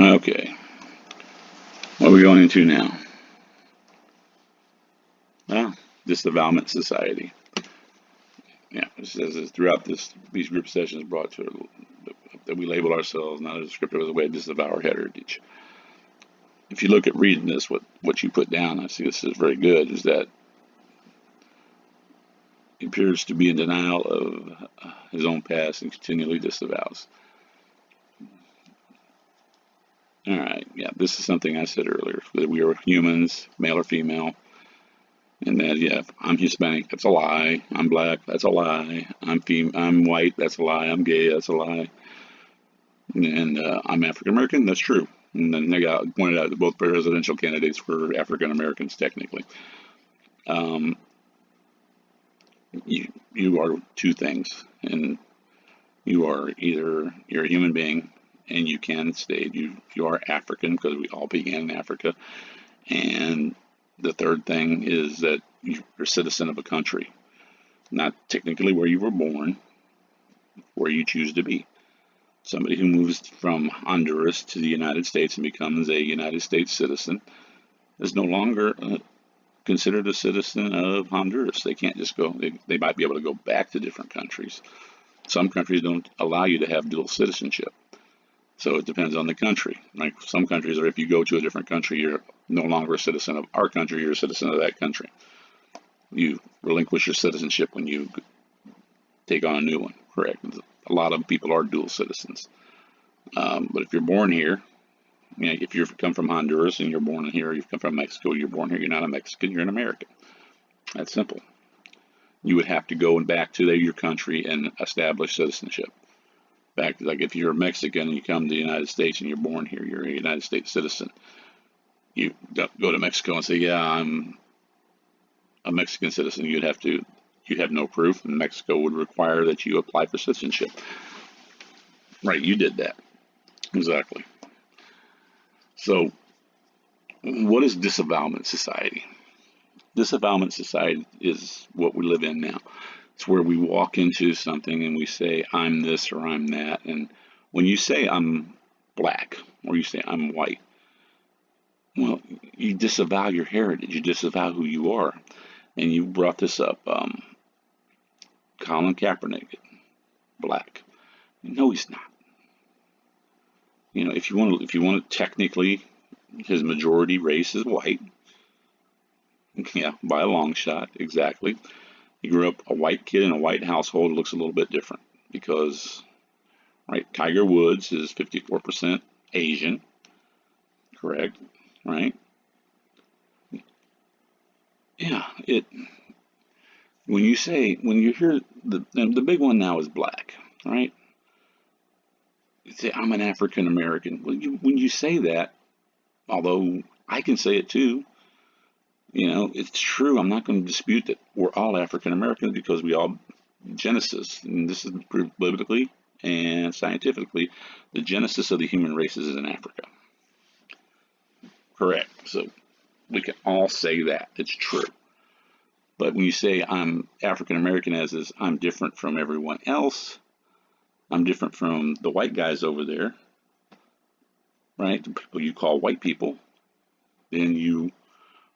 Okay, what are we going into now? Well, Disavowment Society. Yeah, it says that throughout these group sessions brought to that we label ourselves not as a descriptor as a way to disavow our heritage. If you look at reading this, what you put down, I see this is very good, is that he appears to be in denial of his own past and continually disavows. All right, yeah, this is something I said earlier, that we are humans, male or female, and that, yeah, I'm Hispanic, that's a lie. I'm black, that's a lie. I'm white, that's a lie. I'm gay, that's a lie. And I'm African American, that's true. And then they got pointed out that both presidential candidates were African Americans, technically. Um, you are two things, and you're a human being, and you can state you are African because we all began in Africa. And the third thing is that you're a citizen of a country, not technically where you were born, where you choose to be. Somebody who moves from Honduras to the United States and becomes a United States citizen is no longer considered a citizen of Honduras. They can't just go, they might be able to go back to different countries. Some countries don't allow you to have dual citizenship. So it depends on the country. Like some countries are, if you go to a different country, you're no longer a citizen of our country, you're a citizen of that country. You relinquish your citizenship when you take on a new one, correct? A lot of people are dual citizens. But if you're born here, if you come from Honduras and you're born here, you come from Mexico, you're born here, you're not a Mexican, you're an American. That's simple. You would have to go back to your country and establish citizenship. Back, like if you're a Mexican and you come to the United States and you're born here, you're a United States citizen. You go to Mexico and say, yeah, I'm a Mexican citizen. You'd have no proof, and Mexico would require that you apply for citizenship. Right, you did that. Exactly. So, what is Disavowment Society? Disavowment Society is what we live in now. It's where we walk into something and we say, I'm this or I'm that. And when you say I'm black or you say I'm white, well, you disavow your heritage. You disavow who you are. And you brought this up. Colin Kaepernick, black. No, he's not. If you want to technically, his majority race is white. Yeah, by a long shot, exactly. He grew up a white kid in a white household. It looks a little bit different because, right, Tiger Woods is 54% Asian, correct? Right? Yeah. When you hear the big one now is black, right? You say I'm an African American. Well, when you say that, although I can say it too, it's true. I'm not going to dispute that we're all African Americans because we all Genesis, and this is proved biblically and scientifically, the genesis of the human races is in Africa. Correct. So we can all say that. It's true. But when you say I'm African American, as is I'm different from everyone else, I'm different from the white guys over there, right? The people you call white people, then you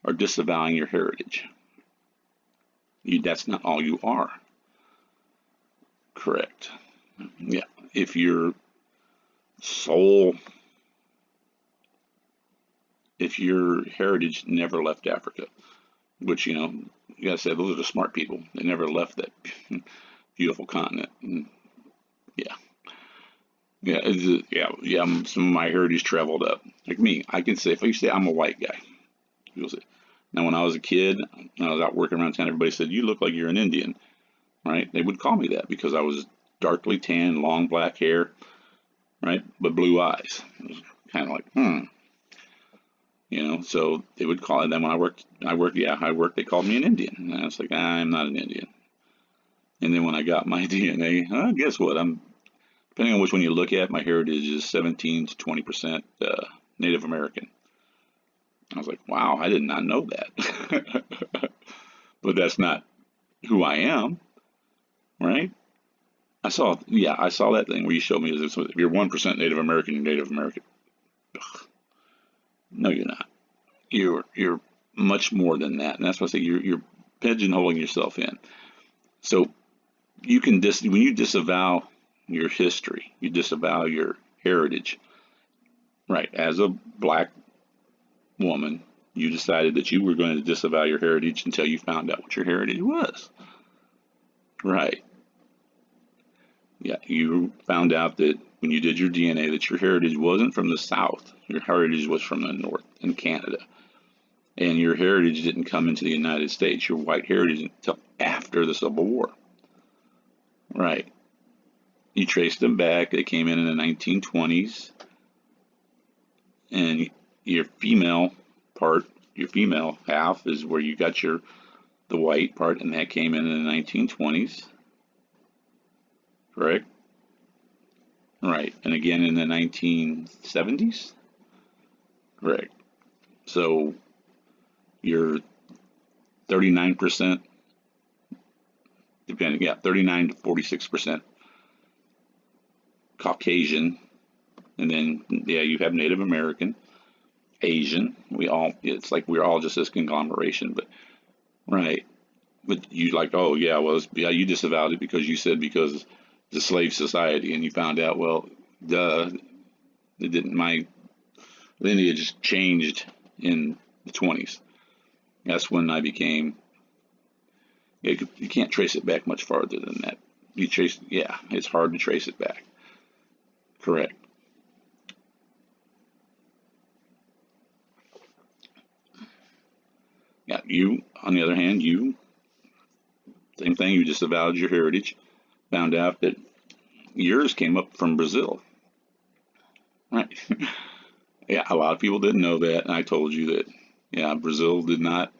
are disavowing your heritage. That's not all you are. Correct. Yeah. If your heritage never left Africa, which, you gotta say, those are the smart people. They never left that beautiful continent. And yeah. Yeah. Some of my heritage traveled up. Like me, I can say, if you say I'm a white guy, people say. Now, when I was a kid, I was out working around town, everybody said, you look like you're an Indian, right? They would call me that because I was darkly tan, long black hair, right? But blue eyes. It was kind of like, so they would call it. Then when I worked, they called me an Indian. And I was like, I'm not an Indian. And then when I got my DNA, guess what? Depending on which one you look at, my heritage is 17 to 20% Native American. I was like, wow, I did not know that. But that's not who I am, right? I saw that thing where you showed me if you're 1% Native American, you're Native American. No, you're not. You're much more than that, and that's why I say you're pigeonholing yourself in. So you can when you disavow your history, you disavow your heritage, right? As a black woman, you decided that you were going to disavow your heritage until you found out what your heritage was, right? Yeah, you found out that when you did your DNA that your heritage wasn't from the South, your heritage was from the North in Canada. And your heritage didn't come into the United States, your white heritage, until after the Civil War. Right. You traced them back. They came in the 1920s. And your female part, your female half, is where you got the white part, and that came in the 1920s. Correct? Right. And again in the 1970s? Correct. So you're 39%, depending, yeah, 39 to 46% Caucasian, and then yeah, you have Native American, Asian. It's like we're all just this conglomeration, but right. But you like, oh yeah, well, yeah, you disavowed it because you said because the slave society, and you found out, well, duh, it didn't. My lineage changed in the 20s. That's when I became. You can't trace it back much farther than that. Yeah, it's hard to trace it back. Correct. Yeah, you, on the other hand, same thing, you disavowed your heritage, found out that yours came up from Brazil. Right. Yeah, a lot of people didn't know that, and I told you that, yeah, Brazil did not.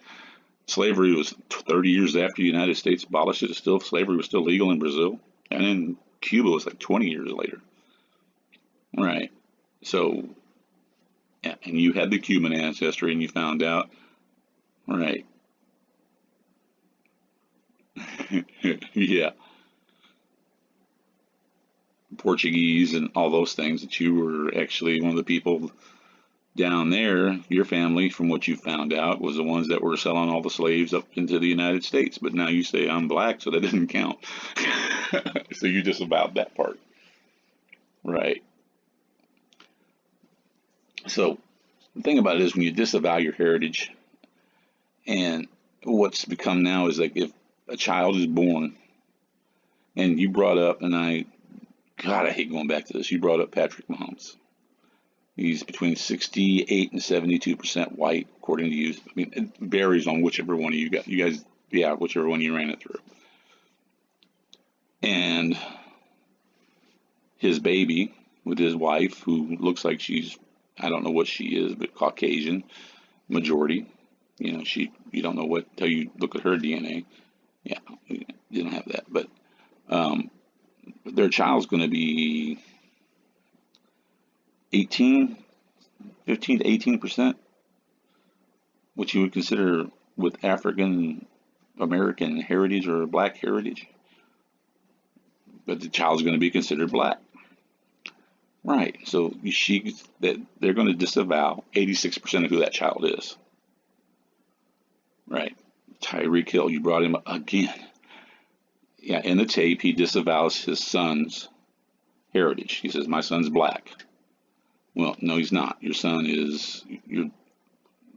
Slavery was 30 years after the United States abolished it. Slavery was still legal in Brazil, and in Cuba was like 20 years later. Right. So, yeah, and you had the Cuban ancestry, and you found out. Right. Yeah. Portuguese and all those things, that you were actually one of the people down there. Your family, from what you found out, was the ones that were selling all the slaves up into the United States. But now you say I'm black, so that doesn't count. So you disavowed that part. Right. So the thing about it is when you disavow your heritage, and what's become now is like if a child is born, and you brought up, and God, I hate going back to this. You brought up Patrick Mahomes. He's between 68 and 72% white, according to you. I mean, it varies on whichever one of you got. You guys, yeah, whichever one you ran it through. And his baby with his wife, who looks like I don't know what she is, but Caucasian majority. You don't know what till you look at her DNA. Yeah, you don't have that. But their child's going to be 15 to 18%, which you would consider with African American heritage or black heritage. But the child's going to be considered black. Right. So they're going to disavow 86% of who that child is. Right. Tyreek Hill, you brought him up again. Yeah, in the tape, he disavows his son's heritage. He says, my son's black. Well, no, he's not. Your son you're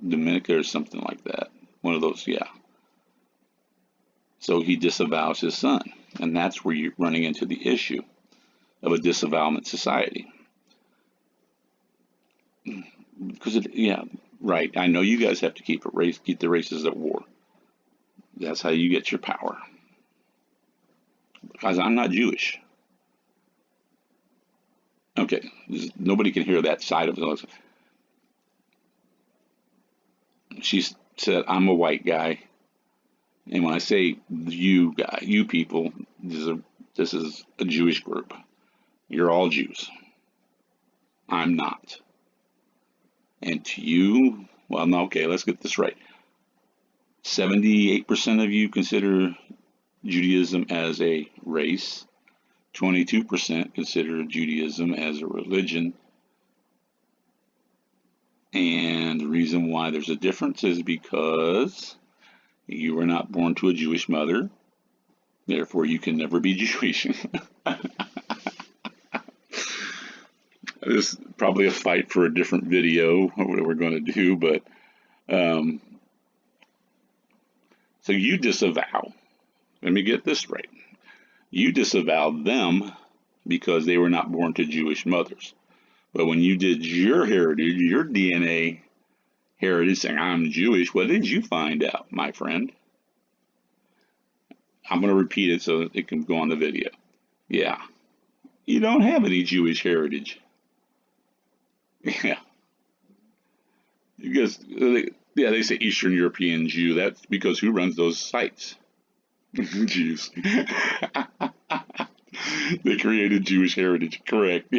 Dominica or something like that. One of those, yeah. So he disavows his son. And that's where you're running into the issue of a disavowment society. Because, yeah, right. I know you guys have to keep the races at war. That's how you get your power. Because I'm not Jewish. Okay, nobody can hear that side of it. She said, I'm a white guy. And when I say you people, this is a Jewish group. You're all Jews. I'm not. And to you, well, no, okay, let's get this right. 78% of you consider Judaism as a race. 22% consider Judaism as a religion. And the reason why there's a difference is because you were not born to a Jewish mother, therefore you can never be Jewish. This is probably a fight for a different video of what we're going to do, but um, so you disavow. Let me get this right. You disavow them because they were not born to Jewish mothers. But when you did your heritage, your DNA heritage, saying I'm Jewish, what did you find out, my friend? I'm going to repeat it so it can go on the video. Yeah, you don't have any Jewish heritage. Yeah, because they say Eastern European Jew. That's because who runs those sites? Jews. They created Jewish heritage, correct?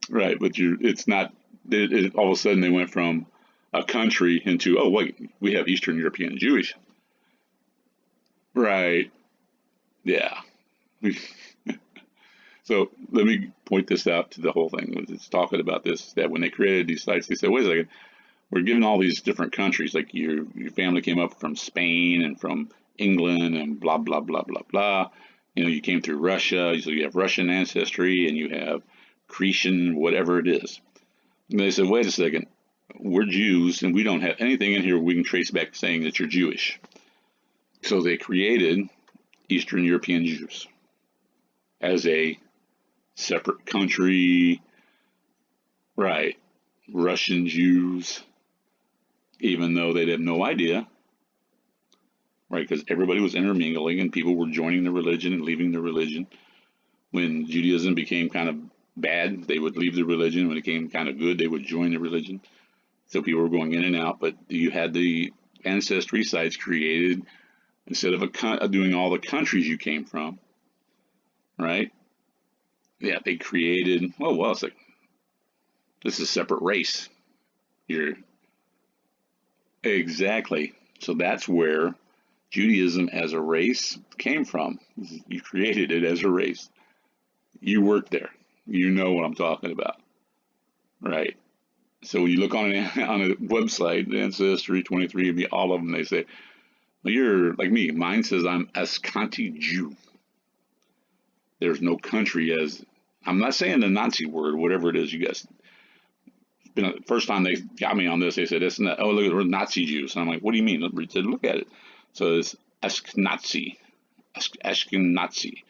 Right, but it's not. All of a sudden, they went from a country into, oh wait, we have Eastern European Jewish. Right. Yeah. So let me point this out to the whole thing. When it's talking about this, that when they created these sites, they said, wait a second, we're given all these different countries. Like your family came up from Spain and from England and blah blah blah blah blah. You came through Russia, so you have Russian ancestry and you have Cretan, whatever it is. And they said, wait a second, we're Jews and we don't have anything in here we can trace back saying that you're Jewish. So they created Eastern European Jews as a separate country, right? Russian Jews, even though they had no idea, right? Because everybody was intermingling and people were joining the religion and leaving the religion. When Judaism became kind of bad, they would leave the religion. When it became kind of good, they would join the religion. So people were going in and out, but you had the ancestry sites created instead of doing all the countries you came from, right? Yeah, they created, well, it's like, this is a separate race. You're exactly. So that's where Judaism as a race came from. You created it as a race. You worked there. You know what I'm talking about, right? So when you look on a website, Ancestry, 23andMe, all of them, they say, well, you're like me. Mine says I'm Askanti Jew. There's no country as, I'm not saying the Nazi word, whatever it is, you guys. First time they got me on this, they said, "Isn't that? Oh, look, we're Nazi Jews." And I'm like, "What do you mean?" They said, "Look at it." So it's Ashkenazi, Ashkenazi.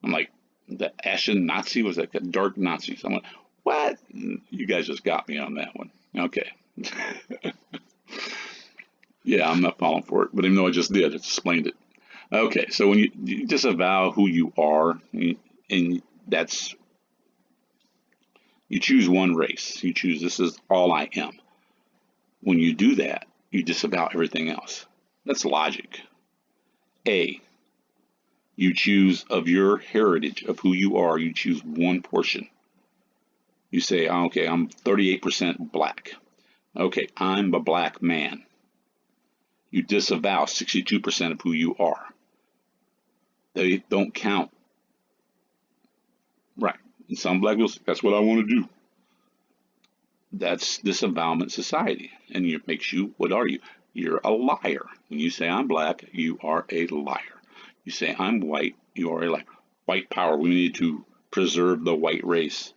I'm like, the Ashen Nazi was like a dark Nazi. So I'm like, what? You guys just got me on that one. Okay. Yeah, I'm not falling for it, but even though I just did, it's explained it. Okay, so when you disavow who you are, and that's, you choose one race. You choose, this is all I am. When you do that, you disavow everything else. That's logic. A, you choose of your heritage, of who you are, you choose one portion. You say, okay, I'm 38% black. Okay, I'm a black man. You disavow 62% of who you are. They don't count. Right. And some black people say, that's what I want to do. That's Disavowment Society. And it makes you, what are you? You're a liar. When you say I'm black, you are a liar. You say I'm white, you are a liar. White power. We need to preserve the white race.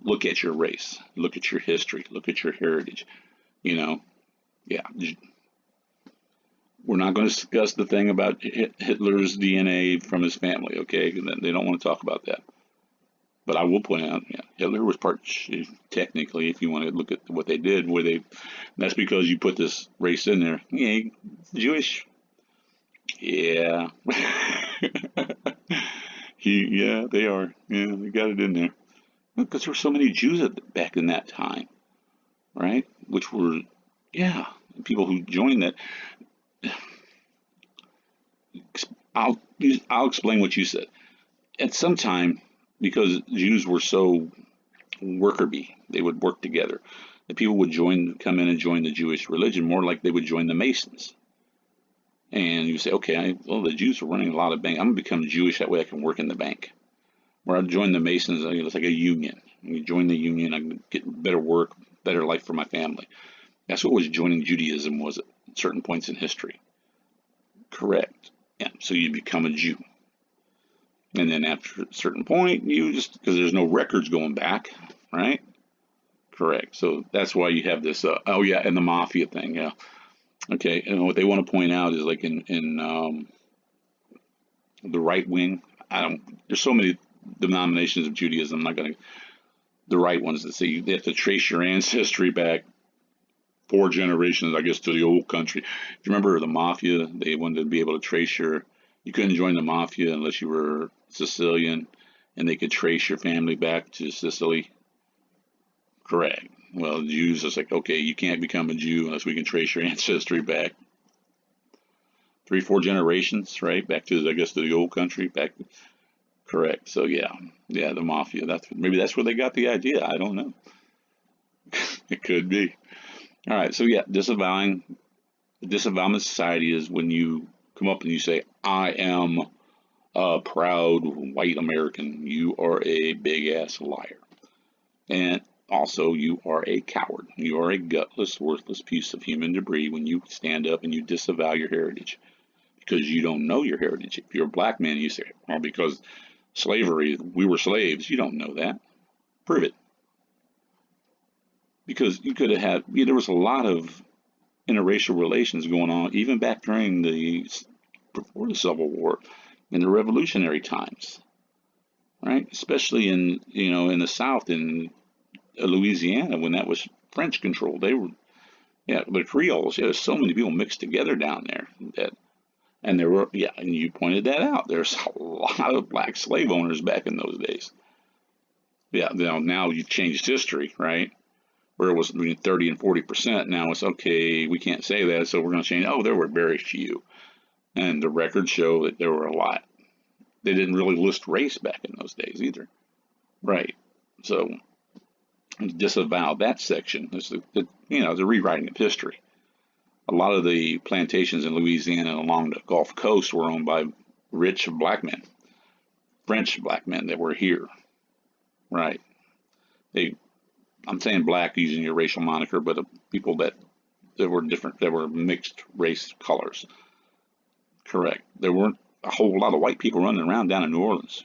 Look at your race. Look at your history. Look at your heritage. Yeah. We're not going to discuss the thing about Hitler's DNA from his family, okay? They don't want to talk about that. But I will point out, yeah, Hitler was part, technically, if you want to look at what they did, that's because you put this race in there. Yeah, Jewish. Yeah. Yeah, they are. Yeah, they got it in there. Because there were so many Jews back in that time, right? Which were, yeah, people who joined that. I'll explain what you said. At some time, because Jews were so worker bee, they would work together. The people would come in and join the Jewish religion more like they would join the Masons. And you say, okay, well, the Jews are running a lot of banks. I'm going to become Jewish, that way I can work in the bank. Where I joined the Masons, it was like a union. When you join the union, I could get better work, better life for my family. That's what was joining Judaism was at certain points in history. Correct. Yeah. So you become a Jew. And then after a certain point, you just, because there's no records going back, right? Correct. So that's why you have this, oh yeah, and the mafia thing, yeah. Okay, and what they want to point out is like in the right wing, I don't, there's so many denominations of Judaism, I'm not going to, the right ones that say they have to trace your ancestry back 4 generations, I guess, to the old country. Do you remember the mafia? They wanted to be able to trace you couldn't join the mafia unless you were Sicilian, and they could trace your family back to Sicily. Correct. Well, the Jews, it's like, okay, you can't become a Jew unless we can trace your ancestry back 3, 4 generations, right? Back to, I guess, to the old country. Back. Correct. So yeah, the mafia. Maybe that's where they got the idea. I don't know. It could be. All right. So yeah, disavowing. The Disavowment Society is when you come up and you say, I am a proud white American. You are a big ass liar. And also, you are a coward. You are a gutless, worthless piece of human debris when you stand up and you disavow your heritage because you don't know your heritage. If you're a black man, you say, well, because slavery, we were slaves. You don't know that. Prove it. Because you could have had, there was a lot of interracial relations going on, even back during before the Civil War, in the Revolutionary times, right? Especially in the South, in Louisiana, when that was French controlled. They were, the Creoles. There's so many people mixed together down there and there were, and you pointed that out. There's a lot of black slave owners back in those days. Yeah, now you've changed history, right? Where it was between 30 and 40%. Now it's okay, we can't say that, so we're going to change. Oh, there were very few. And the records show that there were a lot. They didn't really list race back in those days either. Right. So disavow that section. It's the rewriting of history. A lot of the plantations in Louisiana along the Gulf Coast were owned by rich black men, French black men that were here. Right. I'm saying black using your racial moniker, but people that were different, that were mixed race colors. Correct. There weren't a whole lot of white people running around down in New Orleans.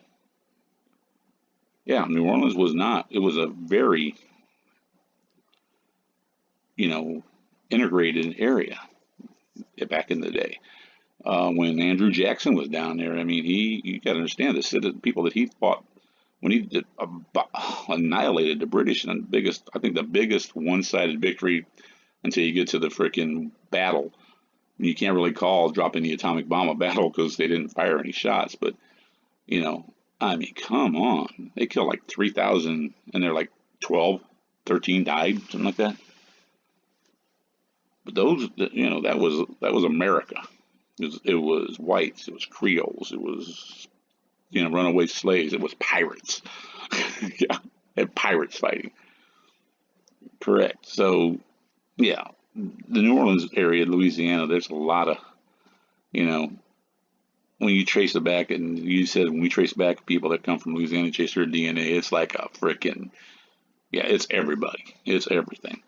Yeah, New Orleans was not. It was a very, integrated area back in the day. When Andrew Jackson was down there, I mean, you got to understand the people that he fought when he annihilated the British, and the biggest one-sided victory until you get to the frickin' battle. You can't really call dropping the atomic bomb a battle because they didn't fire any shots, but I mean, come on. They killed like 3,000 and they're like 12, 13 died, something like that. But that was America. It was whites, it was Creoles, it was runaway slaves, it was pirates. Yeah, and pirates fighting. Correct. So, yeah, the New Orleans area, Louisiana, there's a lot of, when you trace it back, and you said when we trace back people that come from Louisiana and chase their DNA, it's like a freaking, it's everybody. It's everything.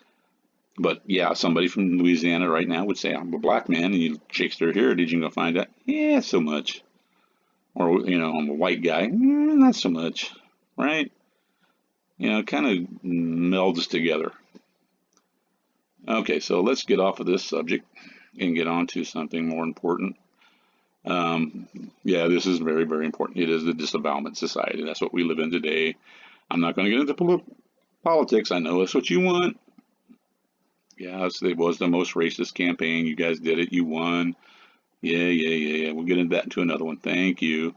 But yeah, somebody from Louisiana right now would say, I'm a black man, and you chase their heritage, and you'll find out, so much. Or, I'm a white guy, not so much, right? It kind of melds together. Okay, so let's get off of this subject and get on to something more important. This is very, very important. It is the Disavowment Society. That's what we live in today. I'm not going to get into politics. I know that's what you want. Yes, it was the most racist campaign. You guys did it. You won. Yeah. We'll get into that into another one. Thank you.